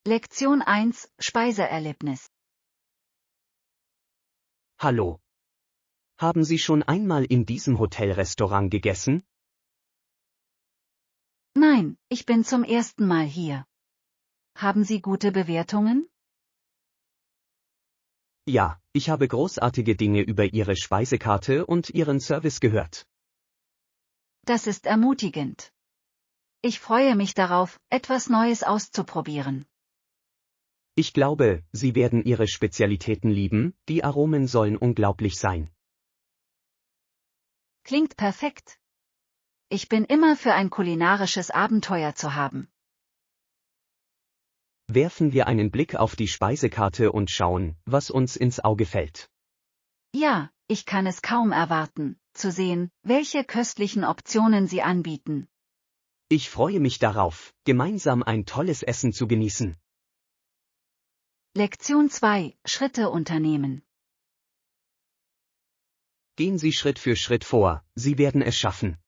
Lektion 1, Speiseerlebnis. Hallo. Haben Sie schon einmal in diesem Hotelrestaurant gegessen? Nein, ich bin zum ersten Mal hier. Haben Sie gute Bewertungen? Ja, ich habe großartige Dinge über Ihre Speisekarte und Ihren Service gehört. Das ist ermutigend. Ich freue mich darauf, etwas Neues auszuprobieren. Ich glaube, Sie werden Ihre Spezialitäten lieben, die Aromen sollen unglaublich sein. Klingt perfekt. Ich bin immer für ein kulinarisches Abenteuer zu haben. Werfen wir einen Blick auf die Speisekarte und schauen, was uns ins Auge fällt. Ja, ich kann es kaum erwarten, zu sehen, welche köstlichen Optionen Sie anbieten. Ich freue mich darauf, gemeinsam ein tolles Essen zu genießen. Lektion 2, Schritte unternehmen. Gehen Sie Schritt für Schritt vor, Sie werden es schaffen.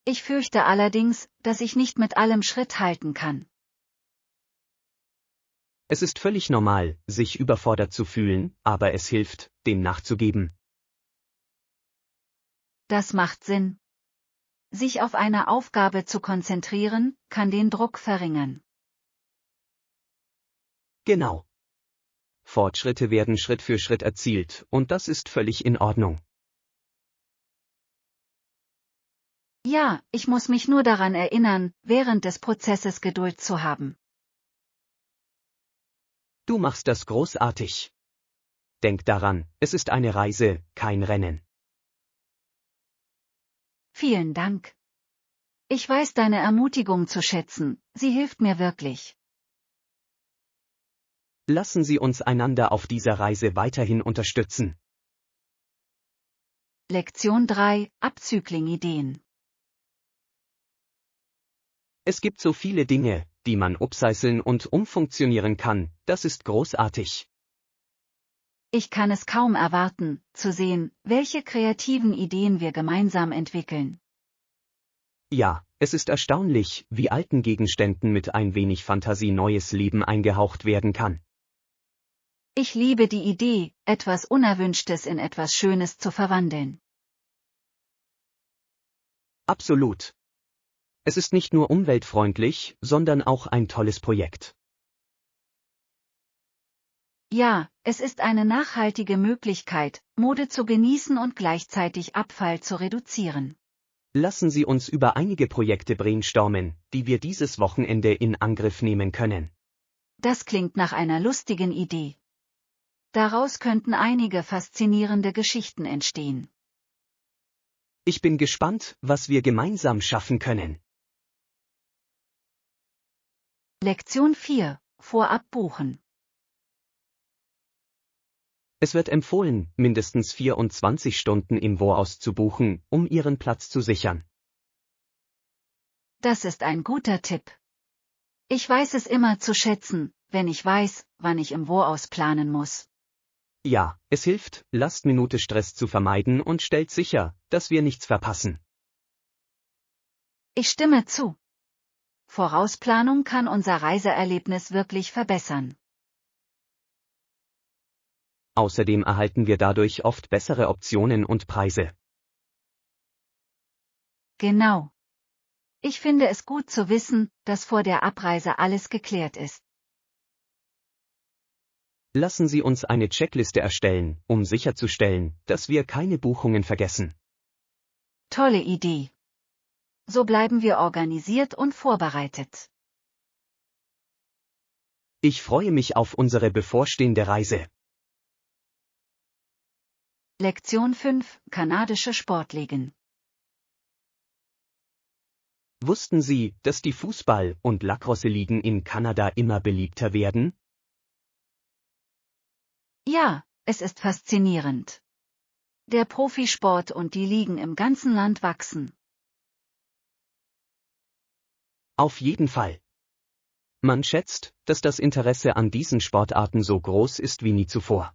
Ich fürchte allerdings, dass ich nicht mit allem Schritt halten kann. Es ist völlig normal, sich überfordert zu fühlen, aber es hilft, dem nachzugeben. Das macht Sinn. Sich auf eine Aufgabe zu konzentrieren, kann den Druck verringern. Genau. Fortschritte werden Schritt für Schritt erzielt, und das ist völlig in Ordnung. Ja, ich muss mich nur daran erinnern, während des Prozesses Geduld zu haben. Du machst das großartig. Denk daran, es ist eine Reise, kein Rennen. Vielen Dank. Ich weiß deine Ermutigung zu schätzen, sie hilft mir wirklich. Lassen Sie uns einander auf dieser Reise weiterhin unterstützen. Lektion 3, Upcycling-Ideen. Es gibt so viele Dinge, die man upcyclen und umfunktionieren kann, das ist großartig. Ich kann es kaum erwarten, zu sehen, welche kreativen Ideen wir gemeinsam entwickeln. Ja, es ist erstaunlich, wie alten Gegenständen mit ein wenig Fantasie neues Leben eingehaucht werden kann. Ich liebe die Idee, etwas Unerwünschtes in etwas Schönes zu verwandeln. Absolut. Es ist nicht nur umweltfreundlich, sondern auch ein tolles Projekt. Ja, es ist eine nachhaltige Möglichkeit, Mode zu genießen und gleichzeitig Abfall zu reduzieren. Lassen Sie uns über einige Projekte brainstormen, die wir dieses Wochenende in Angriff nehmen können. Das klingt nach einer lustigen Idee. Daraus könnten einige faszinierende Geschichten entstehen. Ich bin gespannt, was wir gemeinsam schaffen können. Lektion 4, Vorab buchen. Es wird empfohlen, mindestens 24 Stunden im Voraus zu buchen, um Ihren Platz zu sichern. Das ist ein guter Tipp. Ich weiß es immer zu schätzen, wenn ich weiß, wann ich im Voraus planen muss. Ja, es hilft, Last-Minute-Stress zu vermeiden und stellt sicher, dass wir nichts verpassen. Ich stimme zu. Vorausplanung kann unser Reiseerlebnis wirklich verbessern. Außerdem erhalten wir dadurch oft bessere Optionen und Preise. Genau. Ich finde es gut zu wissen, dass vor der Abreise alles geklärt ist. Lassen Sie uns eine Checkliste erstellen, um sicherzustellen, dass wir keine Buchungen vergessen. Tolle Idee. So bleiben wir organisiert und vorbereitet. Ich freue mich auf unsere bevorstehende Reise. Lektion 5, kanadische Sportligen. Wussten Sie, dass die Fußball- und Lacrosse-Ligen in Kanada immer beliebter werden? Ja, es ist faszinierend. Der Profisport und die Ligen im ganzen Land wachsen. Auf jeden Fall. Man schätzt, dass das Interesse an diesen Sportarten so groß ist wie nie zuvor.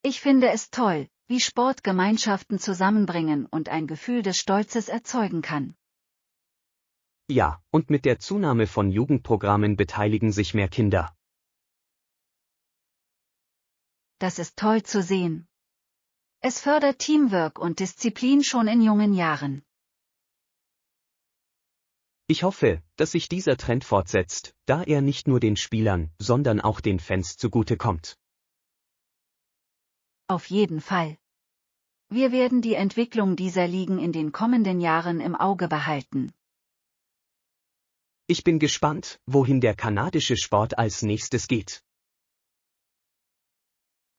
Ich finde es toll, wie Sport Gemeinschaften zusammenbringen und ein Gefühl des Stolzes erzeugen kann. Ja, und mit der Zunahme von Jugendprogrammen beteiligen sich mehr Kinder. Das ist toll zu sehen. Es fördert Teamwork und Disziplin schon in jungen Jahren. Ich hoffe, dass sich dieser Trend fortsetzt, da er nicht nur den Spielern, sondern auch den Fans zugutekommt. Auf jeden Fall. Wir werden die Entwicklung dieser Ligen in den kommenden Jahren im Auge behalten. Ich bin gespannt, wohin der kanadische Sport als nächstes geht.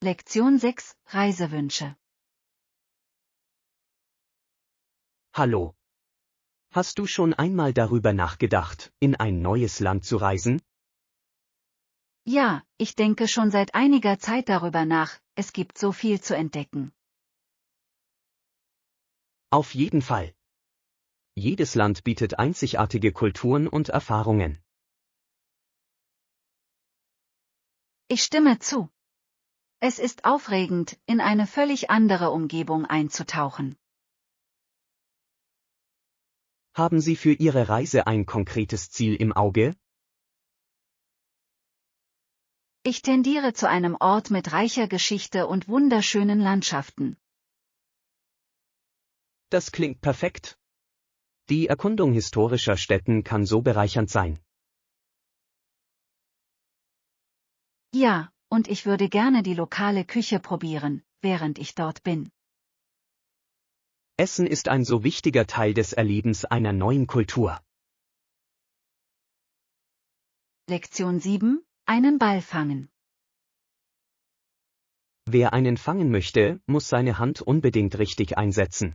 Lektion 6: Reisewünsche. Hallo. Hast du schon einmal darüber nachgedacht, in ein neues Land zu reisen? Ja, ich denke schon seit einiger Zeit darüber nach, es gibt so viel zu entdecken. Auf jeden Fall. Jedes Land bietet einzigartige Kulturen und Erfahrungen. Ich stimme zu. Es ist aufregend, in eine völlig andere Umgebung einzutauchen. Haben Sie für Ihre Reise ein konkretes Ziel im Auge? Ich tendiere zu einem Ort mit reicher Geschichte und wunderschönen Landschaften. Das klingt perfekt. Die Erkundung historischer Stätten kann so bereichernd sein. Ja, und ich würde gerne die lokale Küche probieren, während ich dort bin. Essen ist ein so wichtiger Teil des Erlebens einer neuen Kultur. Lektion 7: Einen Ball fangen. Wer einen fangen möchte, muss seine Hand unbedingt richtig einsetzen.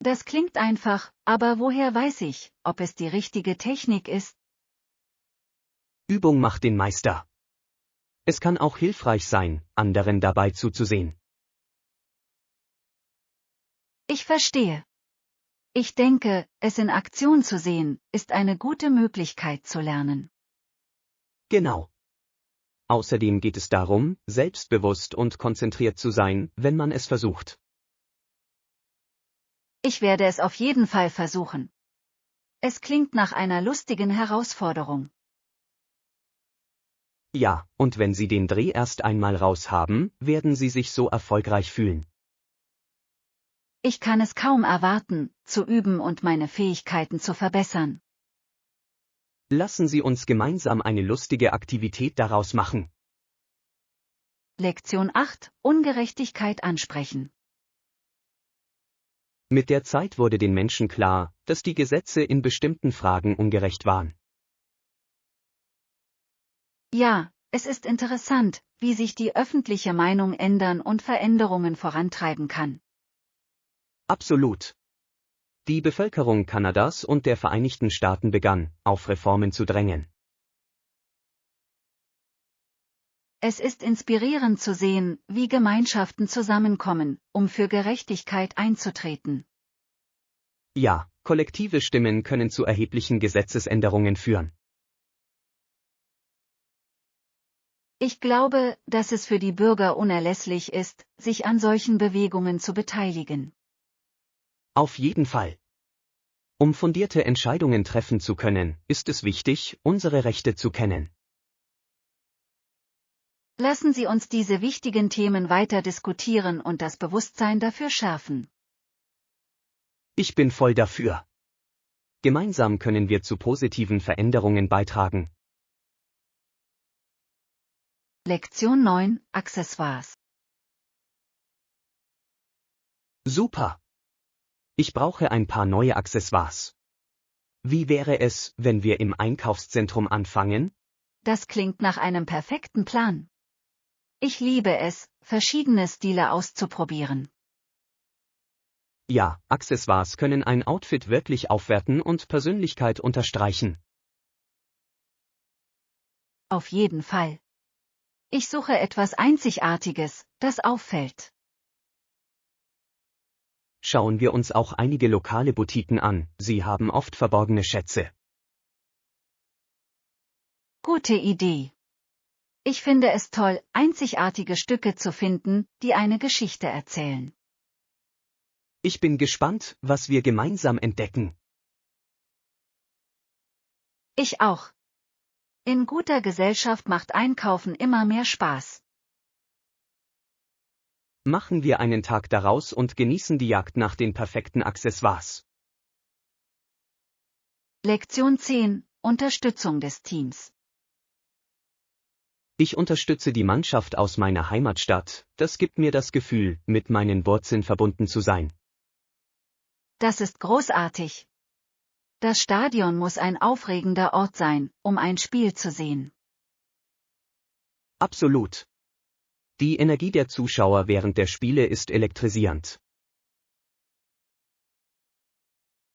Das klingt einfach, aber woher weiß ich, ob es die richtige Technik ist? Übung macht den Meister. Es kann auch hilfreich sein, anderen dabei zuzusehen. Ich verstehe. Ich denke, es in Aktion zu sehen, ist eine gute Möglichkeit zu lernen. Genau. Außerdem geht es darum, selbstbewusst und konzentriert zu sein, wenn man es versucht. Ich werde es auf jeden Fall versuchen. Es klingt nach einer lustigen Herausforderung. Ja, und wenn Sie den Dreh erst einmal raus haben, werden Sie sich so erfolgreich fühlen. Ich kann es kaum erwarten, zu üben und meine Fähigkeiten zu verbessern. Lassen Sie uns gemeinsam eine lustige Aktivität daraus machen. Lektion 8: Ungerechtigkeit ansprechen. Mit der Zeit wurde den Menschen klar, dass die Gesetze in bestimmten Fragen ungerecht waren. Ja, es ist interessant, wie sich die öffentliche Meinung ändern und Veränderungen vorantreiben kann. Absolut. Die Bevölkerung Kanadas und der Vereinigten Staaten begann, auf Reformen zu drängen. Es ist inspirierend zu sehen, wie Gemeinschaften zusammenkommen, um für Gerechtigkeit einzutreten. Ja, kollektive Stimmen können zu erheblichen Gesetzesänderungen führen. Ich glaube, dass es für die Bürger unerlässlich ist, sich an solchen Bewegungen zu beteiligen. Auf jeden Fall. Um fundierte Entscheidungen treffen zu können, ist es wichtig, unsere Rechte zu kennen. Lassen Sie uns diese wichtigen Themen weiter diskutieren und das Bewusstsein dafür schärfen. Ich bin voll dafür. Gemeinsam können wir zu positiven Veränderungen beitragen. Lektion 9: Accessoires. Super. Ich brauche ein paar neue Accessoires. Wie wäre es, wenn wir im Einkaufszentrum anfangen? Das klingt nach einem perfekten Plan. Ich liebe es, verschiedene Stile auszuprobieren. Ja, Accessoires können ein Outfit wirklich aufwerten und Persönlichkeit unterstreichen. Auf jeden Fall. Ich suche etwas Einzigartiges, das auffällt. Schauen wir uns auch einige lokale Boutiquen an, sie haben oft verborgene Schätze. Gute Idee. Ich finde es toll, einzigartige Stücke zu finden, die eine Geschichte erzählen. Ich bin gespannt, was wir gemeinsam entdecken. Ich auch. In guter Gesellschaft macht Einkaufen immer mehr Spaß. Machen wir einen Tag daraus und genießen die Jagd nach den perfekten Accessoires. Lektion 10. Unterstützung des Teams. Ich unterstütze die Mannschaft aus meiner Heimatstadt, das gibt mir das Gefühl, mit meinen Wurzeln verbunden zu sein. Das ist großartig. Das Stadion muss ein aufregender Ort sein, um ein Spiel zu sehen. Absolut. Die Energie der Zuschauer während der Spiele ist elektrisierend.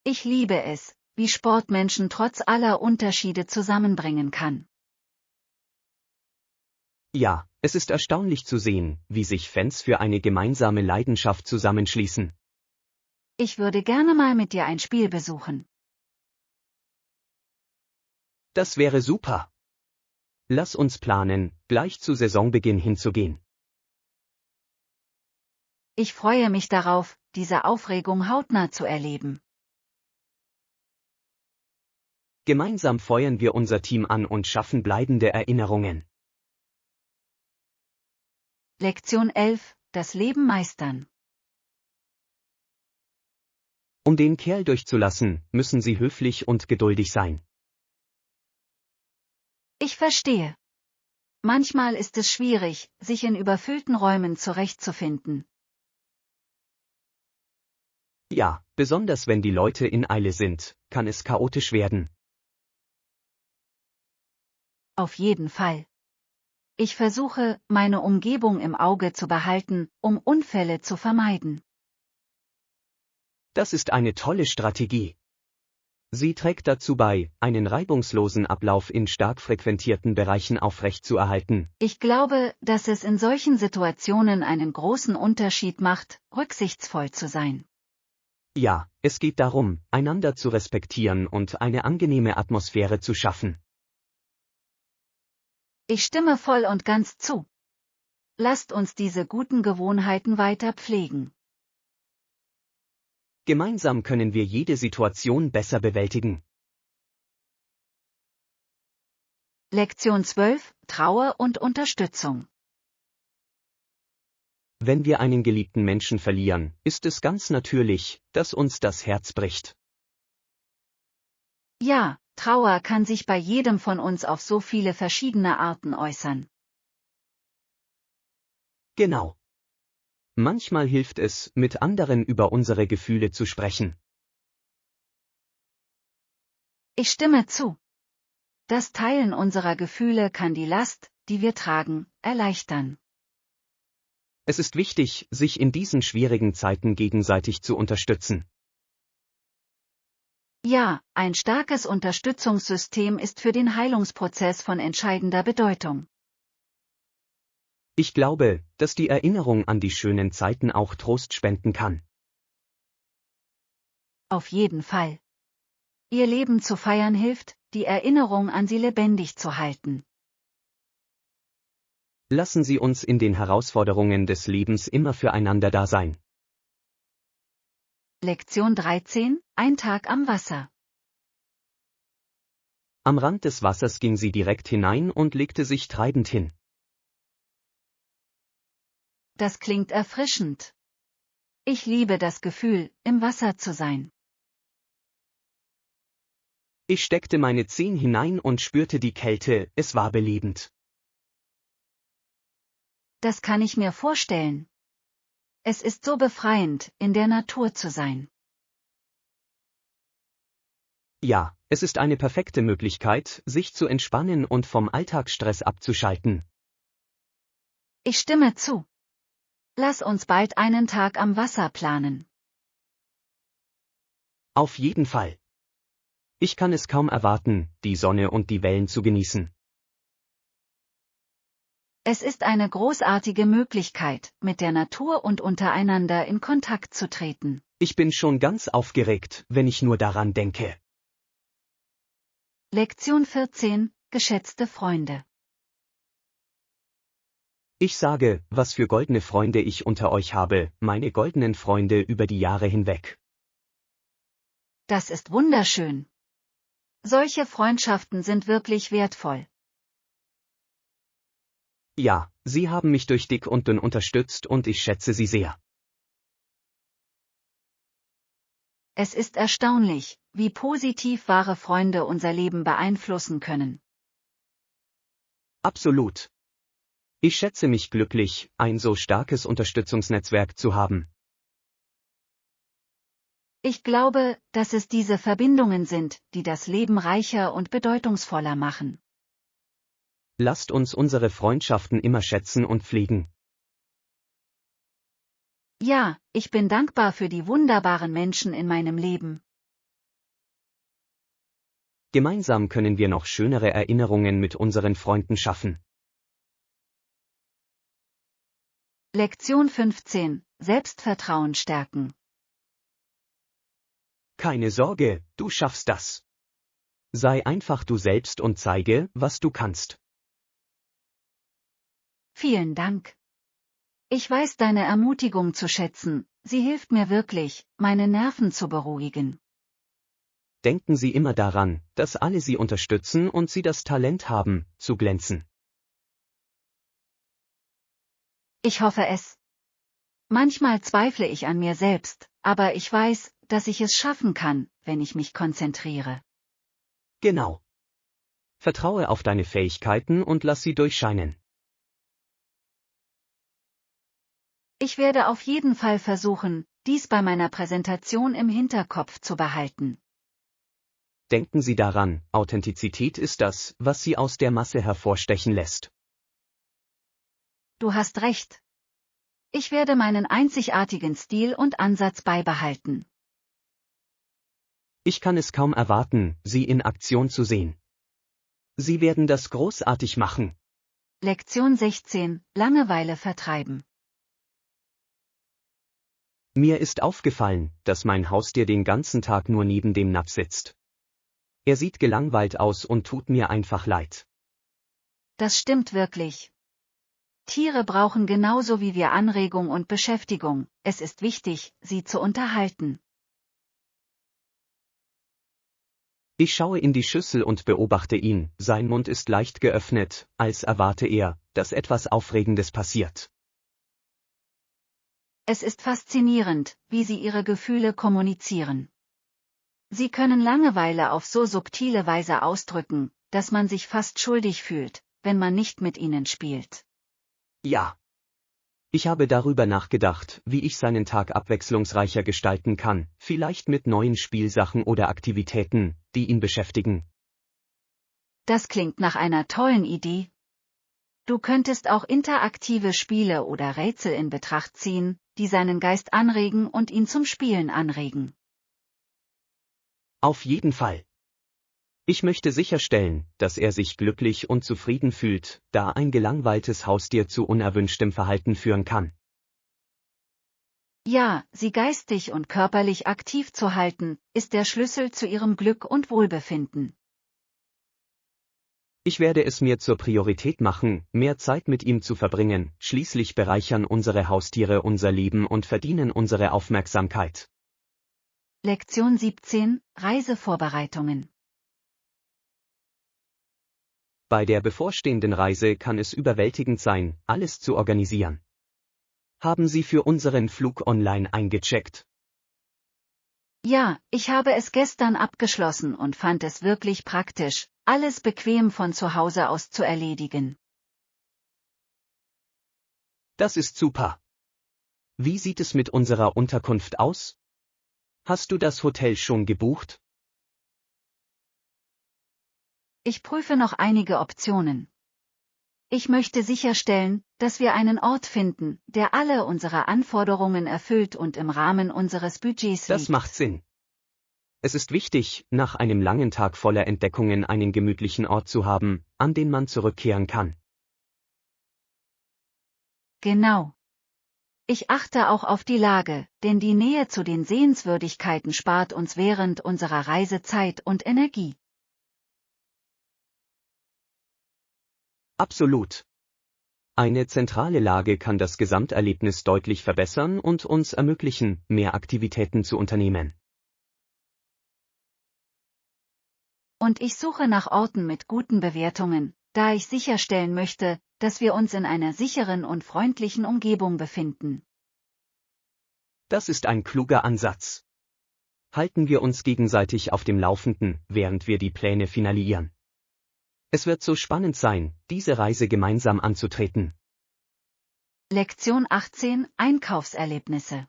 Ich liebe es, wie Sport Menschen trotz aller Unterschiede zusammenbringen kann. Ja, es ist erstaunlich zu sehen, wie sich Fans für eine gemeinsame Leidenschaft zusammenschließen. Ich würde gerne mal mit dir ein Spiel besuchen. Das wäre super. Lass uns planen, gleich zu Saisonbeginn hinzugehen. Ich freue mich darauf, diese Aufregung hautnah zu erleben. Gemeinsam feuern wir unser Team an und schaffen bleibende Erinnerungen. Lektion 11. Das Leben meistern. Um den Kerl durchzulassen, müssen Sie höflich und geduldig sein. Ich verstehe. Manchmal ist es schwierig, sich in überfüllten Räumen zurechtzufinden. Ja, besonders wenn die Leute in Eile sind, kann es chaotisch werden. Auf jeden Fall. Ich versuche, meine Umgebung im Auge zu behalten, um Unfälle zu vermeiden. Das ist eine tolle Strategie. Sie trägt dazu bei, einen reibungslosen Ablauf in stark frequentierten Bereichen aufrechtzuerhalten. Ich glaube, dass es in solchen Situationen einen großen Unterschied macht, rücksichtsvoll zu sein. Ja, es geht darum, einander zu respektieren und eine angenehme Atmosphäre zu schaffen. Ich stimme voll und ganz zu. Lasst uns diese guten Gewohnheiten weiter pflegen. Gemeinsam können wir jede Situation besser bewältigen. Lektion 12. Trauer und Unterstützung. Wenn wir einen geliebten Menschen verlieren, ist es ganz natürlich, dass uns das Herz bricht. Ja, Trauer kann sich bei jedem von uns auf so viele verschiedene Arten äußern. Genau. Manchmal hilft es, mit anderen über unsere Gefühle zu sprechen. Ich stimme zu. Das Teilen unserer Gefühle kann die Last, die wir tragen, erleichtern. Es ist wichtig, sich in diesen schwierigen Zeiten gegenseitig zu unterstützen. Ja, ein starkes Unterstützungssystem ist für den Heilungsprozess von entscheidender Bedeutung. Ich glaube, dass die Erinnerung an die schönen Zeiten auch Trost spenden kann. Auf jeden Fall. Ihr Leben zu feiern hilft, die Erinnerung an sie lebendig zu halten. Lassen Sie uns in den Herausforderungen des Lebens immer füreinander da sein. Lektion 13. Ein Tag am Wasser. Am Rand des Wassers ging sie direkt hinein und legte sich treibend hin. Das klingt erfrischend. Ich liebe das Gefühl, im Wasser zu sein. Ich steckte meine Zehen hinein und spürte die Kälte, es war belebend. Das kann ich mir vorstellen. Es ist so befreiend, in der Natur zu sein. Ja, es ist eine perfekte Möglichkeit, sich zu entspannen und vom Alltagsstress abzuschalten. Ich stimme zu. Lass uns bald einen Tag am Wasser planen. Auf jeden Fall. Ich kann es kaum erwarten, die Sonne und die Wellen zu genießen. Es ist eine großartige Möglichkeit, mit der Natur und untereinander in Kontakt zu treten. Ich bin schon ganz aufgeregt, wenn ich nur daran denke. Lektion 14. Geschätzte Freunde. Ich sage, was für goldene Freunde ich unter euch habe, meine goldenen Freunde über die Jahre hinweg. Das ist wunderschön. Solche Freundschaften sind wirklich wertvoll. Ja, sie haben mich durch dick und dünn unterstützt und ich schätze sie sehr. Es ist erstaunlich, wie positiv wahre Freunde unser Leben beeinflussen können. Absolut. Ich schätze mich glücklich, ein so starkes Unterstützungsnetzwerk zu haben. Ich glaube, dass es diese Verbindungen sind, die das Leben reicher und bedeutungsvoller machen. Lasst uns unsere Freundschaften immer schätzen und pflegen. Ja, ich bin dankbar für die wunderbaren Menschen in meinem Leben. Gemeinsam können wir noch schönere Erinnerungen mit unseren Freunden schaffen. Lektion 15: Selbstvertrauen stärken. Keine Sorge, du schaffst das. Sei einfach du selbst und zeige, was du kannst. Vielen Dank. Ich weiß deine Ermutigung zu schätzen, sie hilft mir wirklich, meine Nerven zu beruhigen. Denken Sie immer daran, dass alle Sie unterstützen und Sie das Talent haben, zu glänzen. Ich hoffe es. Manchmal zweifle ich an mir selbst, aber ich weiß, dass ich es schaffen kann, wenn ich mich konzentriere. Genau. Vertraue auf deine Fähigkeiten und lass sie durchscheinen. Ich werde auf jeden Fall versuchen, dies bei meiner Präsentation im Hinterkopf zu behalten. Denken Sie daran, Authentizität ist das, was Sie aus der Masse hervorstechen lässt. Du hast recht. Ich werde meinen einzigartigen Stil und Ansatz beibehalten. Ich kann es kaum erwarten, Sie in Aktion zu sehen. Sie werden das großartig machen. Lektion 16: Langeweile vertreiben. Mir ist aufgefallen, dass mein Haustier den ganzen Tag nur neben dem Napf sitzt. Er sieht gelangweilt aus und tut mir einfach leid. Das stimmt wirklich. Tiere brauchen genauso wie wir Anregung und Beschäftigung, es ist wichtig, sie zu unterhalten. Ich schaue in die Schüssel und beobachte ihn, sein Mund ist leicht geöffnet, als erwarte er, dass etwas Aufregendes passiert. Es ist faszinierend, wie sie ihre Gefühle kommunizieren. Sie können Langeweile auf so subtile Weise ausdrücken, dass man sich fast schuldig fühlt, wenn man nicht mit ihnen spielt. Ja. Ich habe darüber nachgedacht, wie ich seinen Tag abwechslungsreicher gestalten kann, vielleicht mit neuen Spielsachen oder Aktivitäten, die ihn beschäftigen. Das klingt nach einer tollen Idee. Du könntest auch interaktive Spiele oder Rätsel in Betracht ziehen, die seinen Geist anregen und ihn zum Spielen anregen. Auf jeden Fall. Ich möchte sicherstellen, dass er sich glücklich und zufrieden fühlt, da ein gelangweiltes Haustier zu unerwünschtem Verhalten führen kann. Ja, sie geistig und körperlich aktiv zu halten, ist der Schlüssel zu ihrem Glück und Wohlbefinden. Ich werde es mir zur Priorität machen, mehr Zeit mit ihm zu verbringen, schließlich bereichern unsere Haustiere unser Leben und verdienen unsere Aufmerksamkeit. Lektion 17: Reisevorbereitungen. Bei der bevorstehenden Reise kann es überwältigend sein, alles zu organisieren. Haben Sie für unseren Flug online eingecheckt? Ja, ich habe es gestern abgeschlossen und fand es wirklich praktisch, alles bequem von zu Hause aus zu erledigen. Das ist super. Wie sieht es mit unserer Unterkunft aus? Hast du das Hotel schon gebucht? Ich prüfe noch einige Optionen. Ich möchte sicherstellen, dass wir einen Ort finden, der alle unsere Anforderungen erfüllt und im Rahmen unseres Budgets liegt. Das macht Sinn. Es ist wichtig, nach einem langen Tag voller Entdeckungen einen gemütlichen Ort zu haben, an den man zurückkehren kann. Genau. Ich achte auch auf die Lage, denn die Nähe zu den Sehenswürdigkeiten spart uns während unserer Reise Zeit und Energie. Absolut. Eine zentrale Lage kann das Gesamterlebnis deutlich verbessern und uns ermöglichen, mehr Aktivitäten zu unternehmen. Und ich suche nach Orten mit guten Bewertungen, da ich sicherstellen möchte, dass wir uns in einer sicheren und freundlichen Umgebung befinden. Das ist ein kluger Ansatz. Halten wir uns gegenseitig auf dem Laufenden, während wir die Pläne finalisieren. Es wird so spannend sein, diese Reise gemeinsam anzutreten. Lektion 18: Einkaufserlebnisse.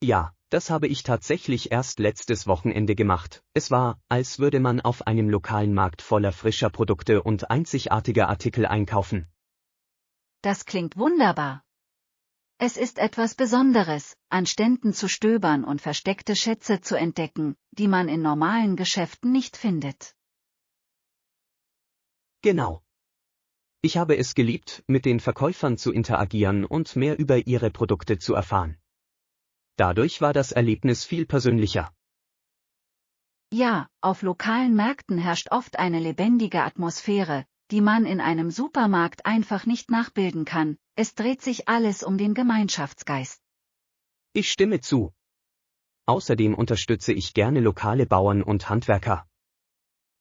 Ja, das habe ich tatsächlich erst letztes Wochenende gemacht. Es war, als würde man auf einem lokalen Markt voller frischer Produkte und einzigartiger Artikel einkaufen. Das klingt wunderbar. Es ist etwas Besonderes, an Ständen zu stöbern und versteckte Schätze zu entdecken, die man in normalen Geschäften nicht findet. Genau. Ich habe es geliebt, mit den Verkäufern zu interagieren und mehr über ihre Produkte zu erfahren. Dadurch war das Erlebnis viel persönlicher. Ja, auf lokalen Märkten herrscht oft eine lebendige Atmosphäre, die man in einem Supermarkt einfach nicht nachbilden kann. Es dreht sich alles um den Gemeinschaftsgeist. Ich stimme zu. Außerdem unterstütze ich gerne lokale Bauern und Handwerker.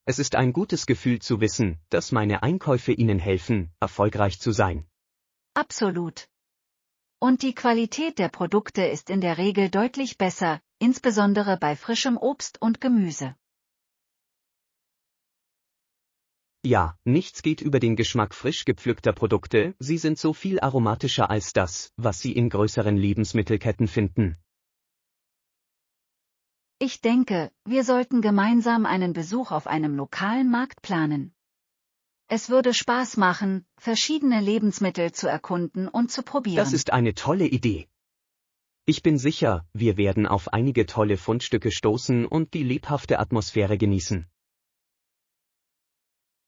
Es ist ein gutes Gefühl zu wissen, dass meine Einkäufe ihnen helfen, erfolgreich zu sein. Absolut. Und die Qualität der Produkte ist in der Regel deutlich besser, insbesondere bei frischem Obst und Gemüse. Ja, nichts geht über den Geschmack frisch gepflückter Produkte, sie sind so viel aromatischer als das, was Sie in größeren Lebensmittelketten finden. Ich denke, wir sollten gemeinsam einen Besuch auf einem lokalen Markt planen. Es würde Spaß machen, verschiedene Lebensmittel zu erkunden und zu probieren. Das ist eine tolle Idee. Ich bin sicher, wir werden auf einige tolle Fundstücke stoßen und die lebhafte Atmosphäre genießen.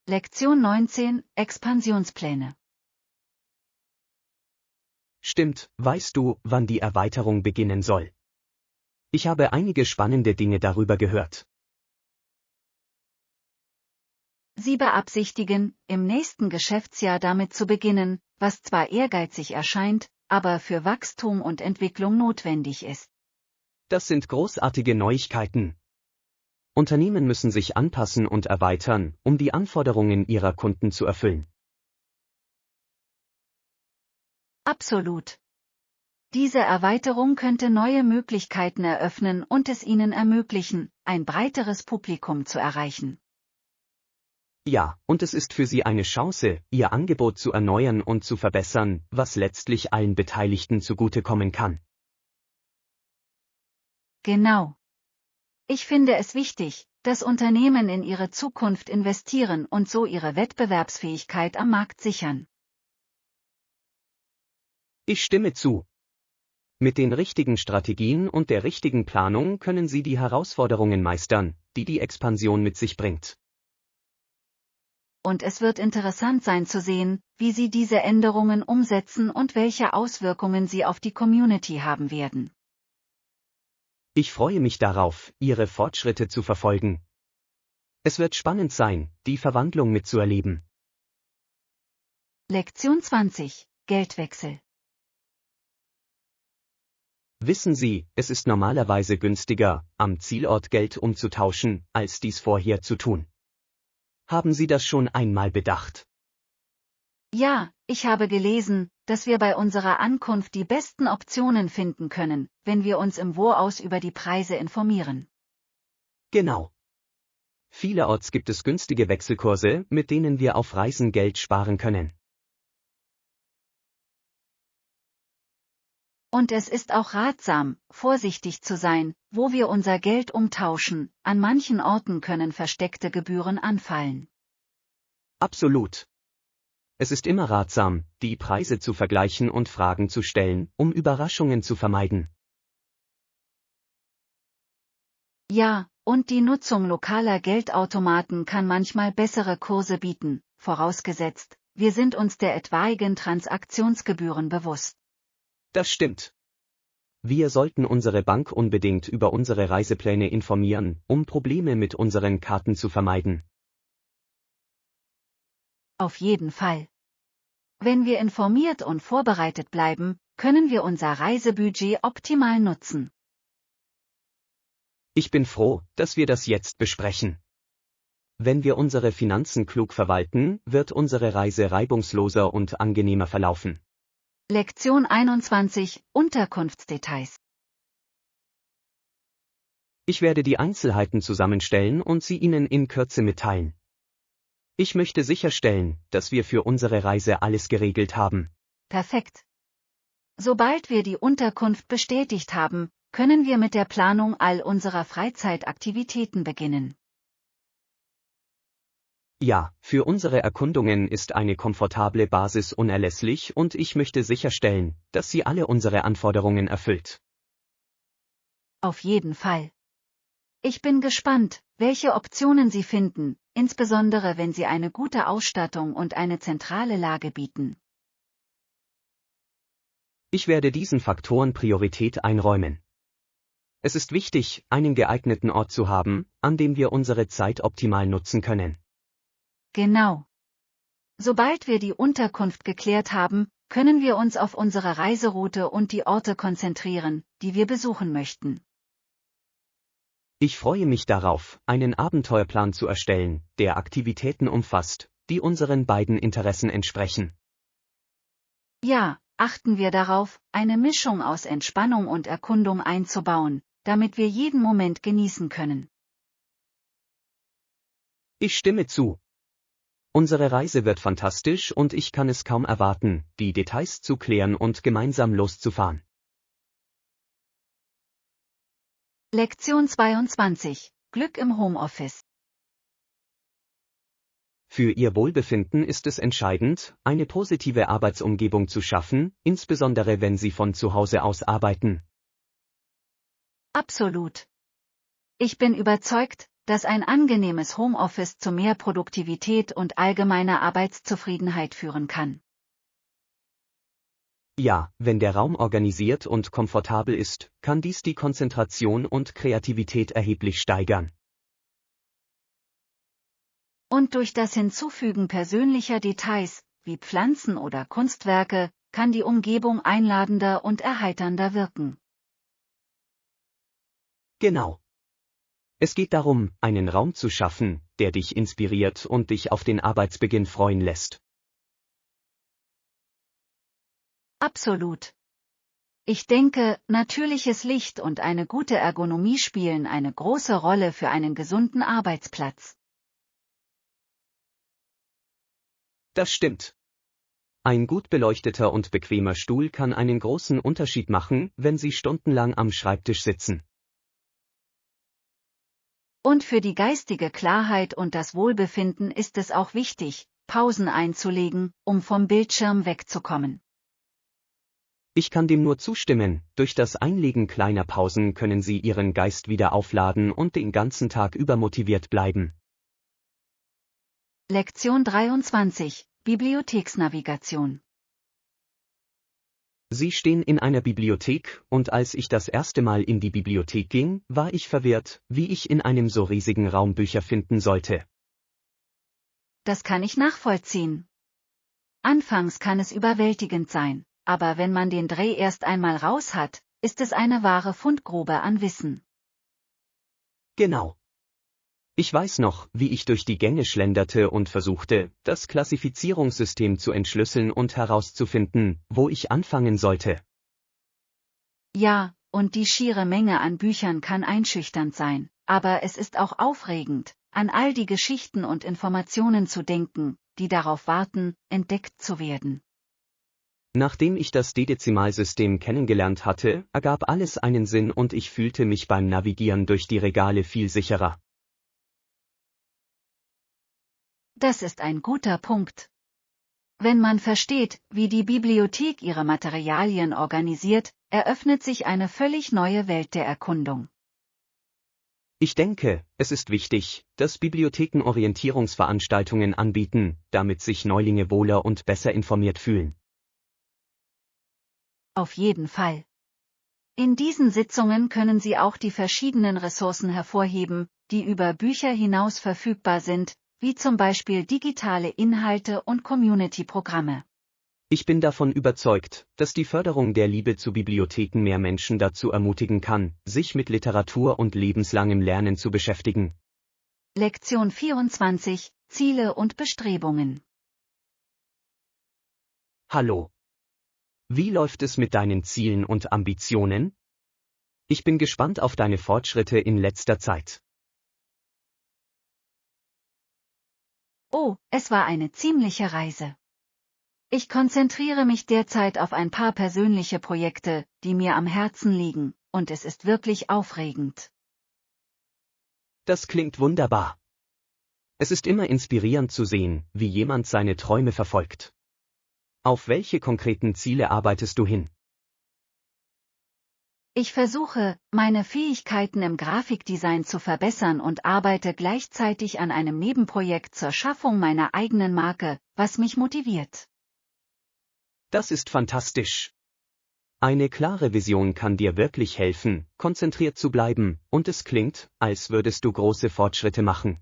Lektion 19: Expansionspläne. Stimmt, weißt du, wann die Erweiterung beginnen soll? Ich habe einige spannende Dinge darüber gehört. Sie beabsichtigen, im nächsten Geschäftsjahr damit zu beginnen, was zwar ehrgeizig erscheint, aber für Wachstum und Entwicklung notwendig ist. Das sind großartige Neuigkeiten. Unternehmen müssen sich anpassen und erweitern, um die Anforderungen ihrer Kunden zu erfüllen. Absolut. Diese Erweiterung könnte neue Möglichkeiten eröffnen und es ihnen ermöglichen, ein breiteres Publikum zu erreichen. Ja, und es ist für sie eine Chance, ihr Angebot zu erneuern und zu verbessern, was letztlich allen Beteiligten zugutekommen kann. Genau. Ich finde es wichtig, dass Unternehmen in ihre Zukunft investieren und so ihre Wettbewerbsfähigkeit am Markt sichern. Ich stimme zu. Mit den richtigen Strategien und der richtigen Planung können Sie die Herausforderungen meistern, die die Expansion mit sich bringt. Und es wird interessant sein zu sehen, wie Sie diese Änderungen umsetzen und welche Auswirkungen sie auf die Community haben werden. Ich freue mich darauf, Ihre Fortschritte zu verfolgen. Es wird spannend sein, die Verwandlung mitzuerleben. Lektion 20: Geldwechsel. Wissen Sie, es ist normalerweise günstiger, am Zielort Geld umzutauschen, als dies vorher zu tun. Haben Sie das schon einmal bedacht? Ja, ich habe gelesen, dass wir bei unserer Ankunft die besten Optionen finden können, wenn wir uns im Voraus über die Preise informieren. Genau. Vielerorts gibt es günstige Wechselkurse, mit denen wir auf Reisen Geld sparen können. Und es ist auch ratsam, vorsichtig zu sein, wo wir unser Geld umtauschen, an manchen Orten können versteckte Gebühren anfallen. Absolut. Es ist immer ratsam, die Preise zu vergleichen und Fragen zu stellen, um Überraschungen zu vermeiden. Ja, und die Nutzung lokaler Geldautomaten kann manchmal bessere Kurse bieten, vorausgesetzt, wir sind uns der etwaigen Transaktionsgebühren bewusst. Das stimmt. Wir sollten unsere Bank unbedingt über unsere Reisepläne informieren, um Probleme mit unseren Karten zu vermeiden. Auf jeden Fall. Wenn wir informiert und vorbereitet bleiben, können wir unser Reisebudget optimal nutzen. Ich bin froh, dass wir das jetzt besprechen. Wenn wir unsere Finanzen klug verwalten, wird unsere Reise reibungsloser und angenehmer verlaufen. Lektion 21 – Unterkunftsdetails. Ich werde die Einzelheiten zusammenstellen und sie Ihnen in Kürze mitteilen. Ich möchte sicherstellen, dass wir für unsere Reise alles geregelt haben. Perfekt. Sobald wir die Unterkunft bestätigt haben, können wir mit der Planung all unserer Freizeitaktivitäten beginnen. Ja, für unsere Erkundungen ist eine komfortable Basis unerlässlich und ich möchte sicherstellen, dass sie alle unsere Anforderungen erfüllt. Auf jeden Fall. Ich bin gespannt, welche Optionen Sie finden, insbesondere wenn Sie eine gute Ausstattung und eine zentrale Lage bieten. Ich werde diesen Faktoren Priorität einräumen. Es ist wichtig, einen geeigneten Ort zu haben, an dem wir unsere Zeit optimal nutzen können. Genau. Sobald wir die Unterkunft geklärt haben, können wir uns auf unsere Reiseroute und die Orte konzentrieren, die wir besuchen möchten. Ich freue mich darauf, einen Abenteuerplan zu erstellen, der Aktivitäten umfasst, die unseren beiden Interessen entsprechen. Ja, achten wir darauf, eine Mischung aus Entspannung und Erkundung einzubauen, damit wir jeden Moment genießen können. Ich stimme zu. Unsere Reise wird fantastisch und ich kann es kaum erwarten, die Details zu klären und gemeinsam loszufahren. Lektion 22 – Glück im Homeoffice. Für Ihr Wohlbefinden ist es entscheidend, eine positive Arbeitsumgebung zu schaffen, insbesondere wenn Sie von zu Hause aus arbeiten. Absolut. Ich bin überzeugt, dass ein angenehmes Homeoffice zu mehr Produktivität und allgemeiner Arbeitszufriedenheit führen kann. Ja, wenn der Raum organisiert und komfortabel ist, kann dies die Konzentration und Kreativität erheblich steigern. Und durch das Hinzufügen persönlicher Details, wie Pflanzen oder Kunstwerke, kann die Umgebung einladender und erheiternder wirken. Genau. Es geht darum, einen Raum zu schaffen, der dich inspiriert und dich auf den Arbeitsbeginn freuen lässt. Absolut. Ich denke, natürliches Licht und eine gute Ergonomie spielen eine große Rolle für einen gesunden Arbeitsplatz. Das stimmt. Ein gut beleuchteter und bequemer Stuhl kann einen großen Unterschied machen, wenn Sie stundenlang am Schreibtisch sitzen. Und für die geistige Klarheit und das Wohlbefinden ist es auch wichtig, Pausen einzulegen, um vom Bildschirm wegzukommen. Ich kann dem nur zustimmen, durch das Einlegen kleiner Pausen können Sie Ihren Geist wieder aufladen und den ganzen Tag über motiviert bleiben. Lektion 23 – Bibliotheksnavigation. Sie stehen in einer Bibliothek, und als ich das erste Mal in die Bibliothek ging, war ich verwirrt, wie ich in einem so riesigen Raum Bücher finden sollte. Das kann ich nachvollziehen. Anfangs kann es überwältigend sein, aber wenn man den Dreh erst einmal raus hat, ist es eine wahre Fundgrube an Wissen. Genau. Ich weiß noch, wie ich durch die Gänge schlenderte und versuchte, das Klassifizierungssystem zu entschlüsseln und herauszufinden, wo ich anfangen sollte. Ja, und die schiere Menge an Büchern kann einschüchternd sein, aber es ist auch aufregend, an all die Geschichten und Informationen zu denken, die darauf warten, entdeckt zu werden. Nachdem ich das Dezimalsystem kennengelernt hatte, ergab alles einen Sinn und ich fühlte mich beim Navigieren durch die Regale viel sicherer. Das ist ein guter Punkt. Wenn man versteht, wie die Bibliothek ihre Materialien organisiert, eröffnet sich eine völlig neue Welt der Erkundung. Ich denke, es ist wichtig, dass Bibliotheken Orientierungsveranstaltungen anbieten, damit sich Neulinge wohler und besser informiert fühlen. Auf jeden Fall. In diesen Sitzungen können Sie auch die verschiedenen Ressourcen hervorheben, die über Bücher hinaus verfügbar sind, wie zum Beispiel digitale Inhalte und Community-Programme. Ich bin davon überzeugt, dass die Förderung der Liebe zu Bibliotheken mehr Menschen dazu ermutigen kann, sich mit Literatur und lebenslangem Lernen zu beschäftigen. Lektion 24: Ziele und Bestrebungen. Hallo. Wie läuft es mit deinen Zielen und Ambitionen? Ich bin gespannt auf deine Fortschritte in letzter Zeit. Oh, es war eine ziemliche Reise. Ich konzentriere mich derzeit auf ein paar persönliche Projekte, die mir am Herzen liegen, und es ist wirklich aufregend. Das klingt wunderbar. Es ist immer inspirierend zu sehen, wie jemand seine Träume verfolgt. Auf welche konkreten Ziele arbeitest du hin? Ich versuche, meine Fähigkeiten im Grafikdesign zu verbessern und arbeite gleichzeitig an einem Nebenprojekt zur Schaffung meiner eigenen Marke, was mich motiviert. Das ist fantastisch. Eine klare Vision kann dir wirklich helfen, konzentriert zu bleiben, und es klingt, als würdest du große Fortschritte machen.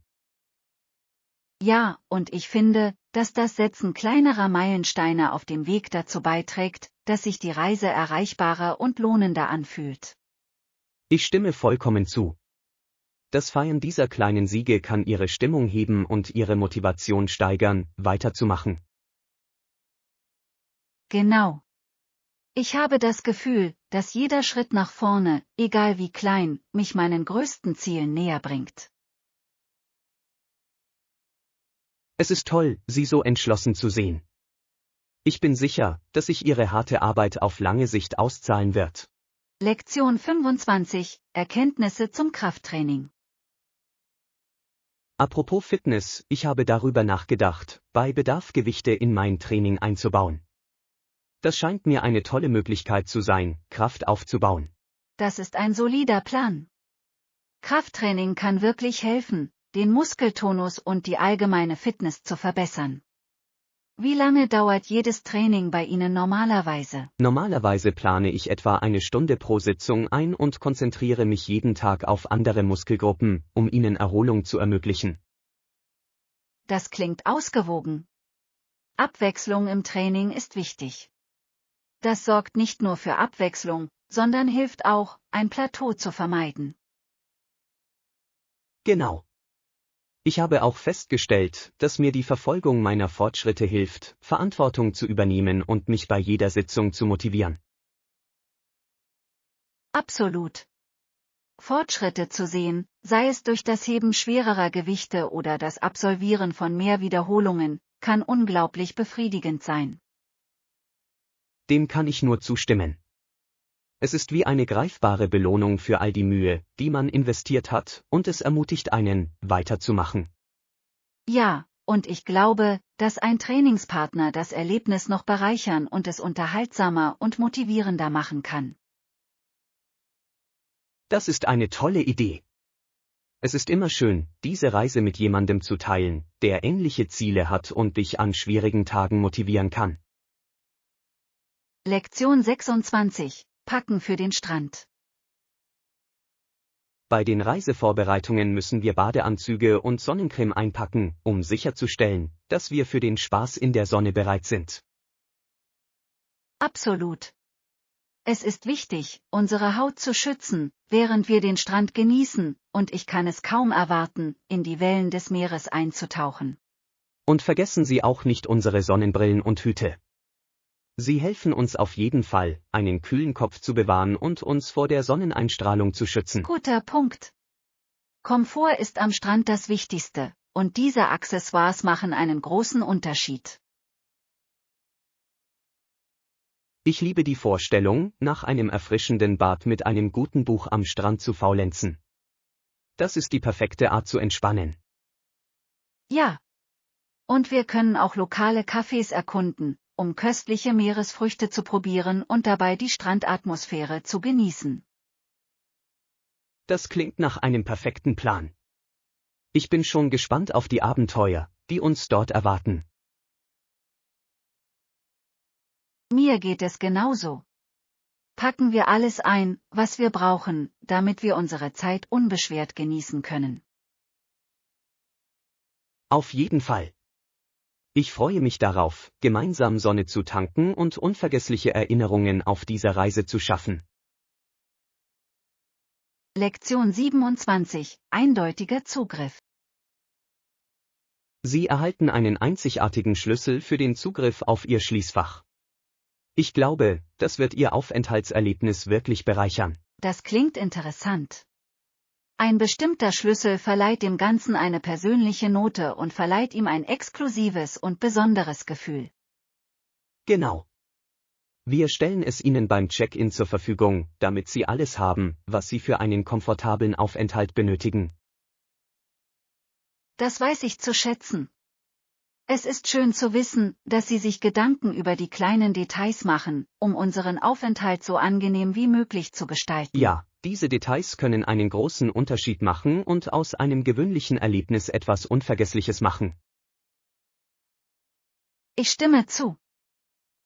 Ja, und ich finde, dass das Setzen kleinerer Meilensteine auf dem Weg dazu beiträgt, dass sich die Reise erreichbarer und lohnender anfühlt. Ich stimme vollkommen zu. Das Feiern dieser kleinen Siege kann ihre Stimmung heben und ihre Motivation steigern, weiterzumachen. Genau. Ich habe das Gefühl, dass jeder Schritt nach vorne, egal wie klein, mich meinen größten Zielen näher bringt. Es ist toll, Sie so entschlossen zu sehen. Ich bin sicher, dass sich Ihre harte Arbeit auf lange Sicht auszahlen wird. Lektion 25: Erkenntnisse zum Krafttraining. Apropos Fitness, ich habe darüber nachgedacht, bei Bedarf Gewichte in mein Training einzubauen. Das scheint mir eine tolle Möglichkeit zu sein, Kraft aufzubauen. Das ist ein solider Plan. Krafttraining kann wirklich helfen, den Muskeltonus und die allgemeine Fitness zu verbessern. Wie lange dauert jedes Training bei Ihnen normalerweise? Normalerweise plane ich etwa eine Stunde pro Sitzung ein und konzentriere mich jeden Tag auf andere Muskelgruppen, um ihnen Erholung zu ermöglichen. Das klingt ausgewogen. Abwechslung im Training ist wichtig. Das sorgt nicht nur für Abwechslung, sondern hilft auch, ein Plateau zu vermeiden. Genau. Ich habe auch festgestellt, dass mir die Verfolgung meiner Fortschritte hilft, Verantwortung zu übernehmen und mich bei jeder Sitzung zu motivieren. Absolut. Fortschritte zu sehen, sei es durch das Heben schwererer Gewichte oder das Absolvieren von mehr Wiederholungen, kann unglaublich befriedigend sein. Dem kann ich nur zustimmen. Es ist wie eine greifbare Belohnung für all die Mühe, die man investiert hat, und es ermutigt einen, weiterzumachen. Ja, und ich glaube, dass ein Trainingspartner das Erlebnis noch bereichern und es unterhaltsamer und motivierender machen kann. Das ist eine tolle Idee. Es ist immer schön, diese Reise mit jemandem zu teilen, der ähnliche Ziele hat und dich an schwierigen Tagen motivieren kann. Lektion 26: Packen für den Strand. Bei den Reisevorbereitungen müssen wir Badeanzüge und Sonnencreme einpacken, um sicherzustellen, dass wir für den Spaß in der Sonne bereit sind. Absolut. Es ist wichtig, unsere Haut zu schützen, während wir den Strand genießen, und ich kann es kaum erwarten, in die Wellen des Meeres einzutauchen. Und vergessen Sie auch nicht unsere Sonnenbrillen und Hüte. Sie helfen uns auf jeden Fall, einen kühlen Kopf zu bewahren und uns vor der Sonneneinstrahlung zu schützen. Guter Punkt. Komfort ist am Strand das Wichtigste, und diese Accessoires machen einen großen Unterschied. Ich liebe die Vorstellung, nach einem erfrischenden Bad mit einem guten Buch am Strand zu faulenzen. Das ist die perfekte Art zu entspannen. Ja. Und wir können auch lokale Cafés erkunden, um köstliche Meeresfrüchte zu probieren und dabei die Strandatmosphäre zu genießen. Das klingt nach einem perfekten Plan. Ich bin schon gespannt auf die Abenteuer, die uns dort erwarten. Mir geht es genauso. Packen wir alles ein, was wir brauchen, damit wir unsere Zeit unbeschwert genießen können. Auf jeden Fall. Ich freue mich darauf, gemeinsam Sonne zu tanken und unvergessliche Erinnerungen auf dieser Reise zu schaffen. Lektion 27. Eindeutiger Zugriff. Sie erhalten einen einzigartigen Schlüssel für den Zugriff auf Ihr Schließfach. Ich glaube, das wird Ihr Aufenthaltserlebnis wirklich bereichern. Das klingt interessant. Ein bestimmter Schlüssel verleiht dem Ganzen eine persönliche Note und verleiht ihm ein exklusives und besonderes Gefühl. Genau. Wir stellen es Ihnen beim Check-in zur Verfügung, damit Sie alles haben, was Sie für einen komfortablen Aufenthalt benötigen. Das weiß ich zu schätzen. Es ist schön zu wissen, dass Sie sich Gedanken über die kleinen Details machen, um unseren Aufenthalt so angenehm wie möglich zu gestalten. Ja, diese Details können einen großen Unterschied machen und aus einem gewöhnlichen Erlebnis etwas Unvergessliches machen. Ich stimme zu.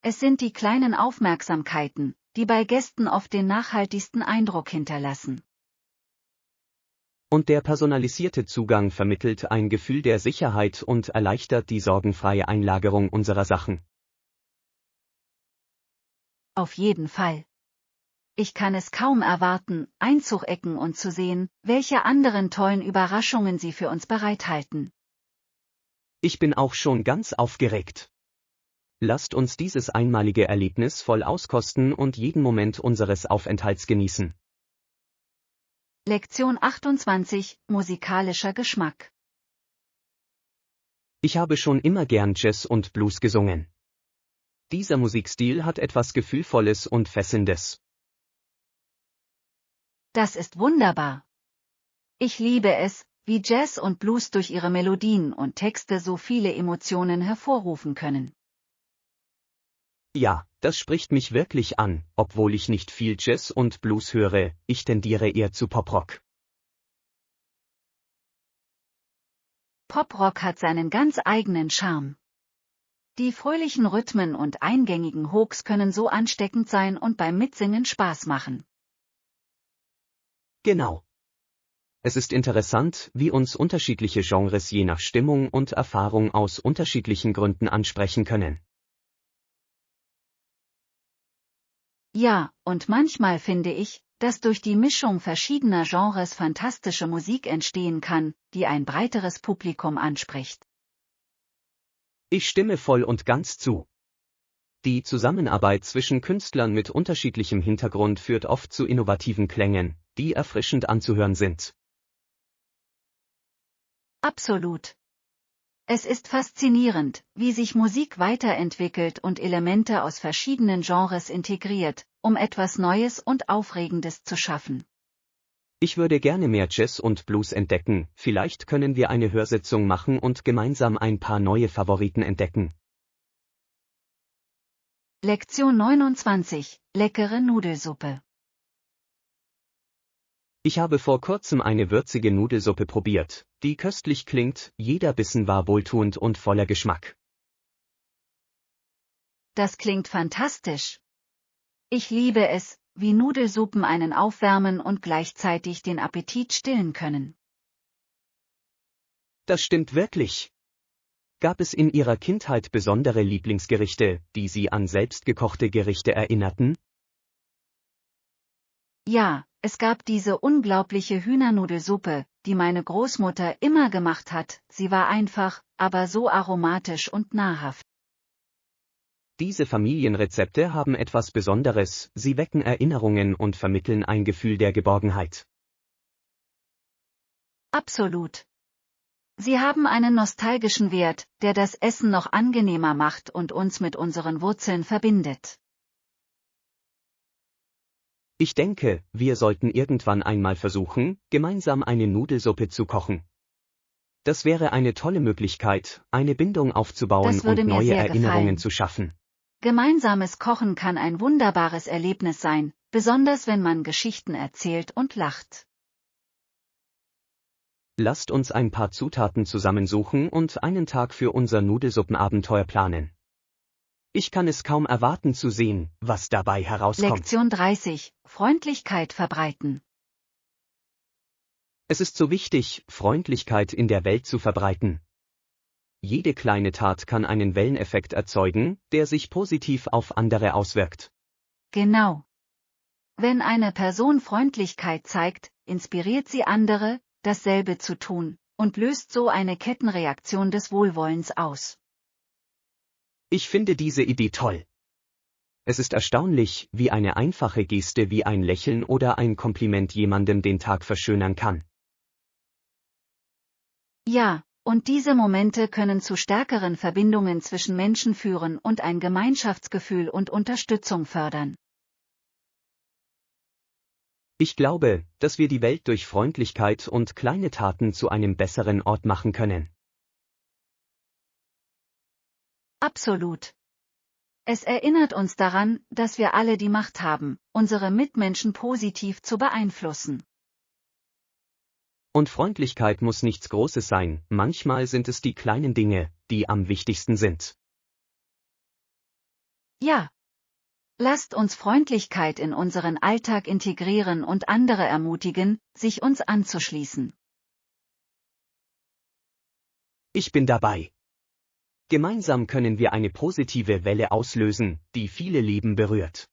Es sind die kleinen Aufmerksamkeiten, die bei Gästen oft den nachhaltigsten Eindruck hinterlassen. Und der personalisierte Zugang vermittelt ein Gefühl der Sicherheit und erleichtert die sorgenfreie Einlagerung unserer Sachen. Auf jeden Fall. Ich kann es kaum erwarten, einzuchecken und zu sehen, welche anderen tollen Überraschungen Sie für uns bereithalten. Ich bin auch schon ganz aufgeregt. Lasst uns dieses einmalige Erlebnis voll auskosten und jeden Moment unseres Aufenthalts genießen. Lektion 28. Musikalischer Geschmack. Ich habe schon immer gern Jazz und Blues gesungen. Dieser Musikstil hat etwas Gefühlvolles und Fesselndes. Das ist wunderbar. Ich liebe es, wie Jazz und Blues durch ihre Melodien und Texte so viele Emotionen hervorrufen können. Ja, das spricht mich wirklich an, obwohl ich nicht viel Jazz und Blues höre, ich tendiere eher zu Poprock. Poprock hat seinen ganz eigenen Charme. Die fröhlichen Rhythmen und eingängigen Hooks können so ansteckend sein und beim Mitsingen Spaß machen. Genau. Es ist interessant, wie uns unterschiedliche Genres je nach Stimmung und Erfahrung aus unterschiedlichen Gründen ansprechen können. Ja, und manchmal finde ich, dass durch die Mischung verschiedener Genres fantastische Musik entstehen kann, die ein breiteres Publikum anspricht. Ich stimme voll und ganz zu. Die Zusammenarbeit zwischen Künstlern mit unterschiedlichem Hintergrund führt oft zu innovativen Klängen, die erfrischend anzuhören sind. Absolut. Es ist faszinierend, wie sich Musik weiterentwickelt und Elemente aus verschiedenen Genres integriert, um etwas Neues und Aufregendes zu schaffen. Ich würde gerne mehr Jazz und Blues entdecken, vielleicht können wir eine Hörsitzung machen und gemeinsam ein paar neue Favoriten entdecken. Lektion 29. Leckere Nudelsuppe. Ich habe vor kurzem eine würzige Nudelsuppe probiert, die köstlich klingt, jeder Bissen war wohltuend und voller Geschmack. Das klingt fantastisch. Ich liebe es, wie Nudelsuppen einen aufwärmen und gleichzeitig den Appetit stillen können. Das stimmt wirklich. Gab es in Ihrer Kindheit besondere Lieblingsgerichte, die Sie an selbstgekochte Gerichte erinnerten? Ja, es gab diese unglaubliche Hühnernudelsuppe, die meine Großmutter immer gemacht hat. Sie war einfach, aber so aromatisch und nahrhaft. Diese Familienrezepte haben etwas Besonderes, sie wecken Erinnerungen und vermitteln ein Gefühl der Geborgenheit. Absolut. Sie haben einen nostalgischen Wert, der das Essen noch angenehmer macht und uns mit unseren Wurzeln verbindet. Ich denke, wir sollten irgendwann einmal versuchen, gemeinsam eine Nudelsuppe zu kochen. Das wäre eine tolle Möglichkeit, eine Bindung aufzubauen Das würde und mir neue sehr Erinnerungen gefallen. zu schaffen. Gemeinsames Kochen kann ein wunderbares Erlebnis sein, besonders wenn man Geschichten erzählt und lacht. Lasst uns ein paar Zutaten zusammensuchen und einen Tag für unser Nudelsuppenabenteuer planen. Ich kann es kaum erwarten zu sehen, was dabei herauskommt. Lektion 30. Freundlichkeit verbreiten. Es ist so wichtig, Freundlichkeit in der Welt zu verbreiten. jede kleine Tat kann einen Welleneffekt erzeugen, der sich positiv auf andere auswirkt. Genau. Wenn eine Person Freundlichkeit zeigt, inspiriert sie andere, dasselbe zu tun, und löst so eine Kettenreaktion des Wohlwollens aus. Ich finde diese Idee toll. Es ist erstaunlich, wie eine einfache Geste wie ein Lächeln oder ein Kompliment jemandem den Tag verschönern kann. Ja, und diese Momente können zu stärkeren Verbindungen zwischen Menschen führen und ein Gemeinschaftsgefühl und Unterstützung fördern. Ich glaube, dass wir die Welt durch Freundlichkeit und kleine Taten zu einem besseren Ort machen können. Absolut. Es erinnert uns daran, dass wir alle die Macht haben, unsere Mitmenschen positiv zu beeinflussen. Und Freundlichkeit muss nichts Großes sein, manchmal sind es die kleinen Dinge, die am wichtigsten sind. Ja. Lasst uns Freundlichkeit in unseren Alltag integrieren und andere ermutigen, sich uns anzuschließen. Ich bin dabei. Gemeinsam können wir eine positive Welle auslösen, die viele Leben berührt.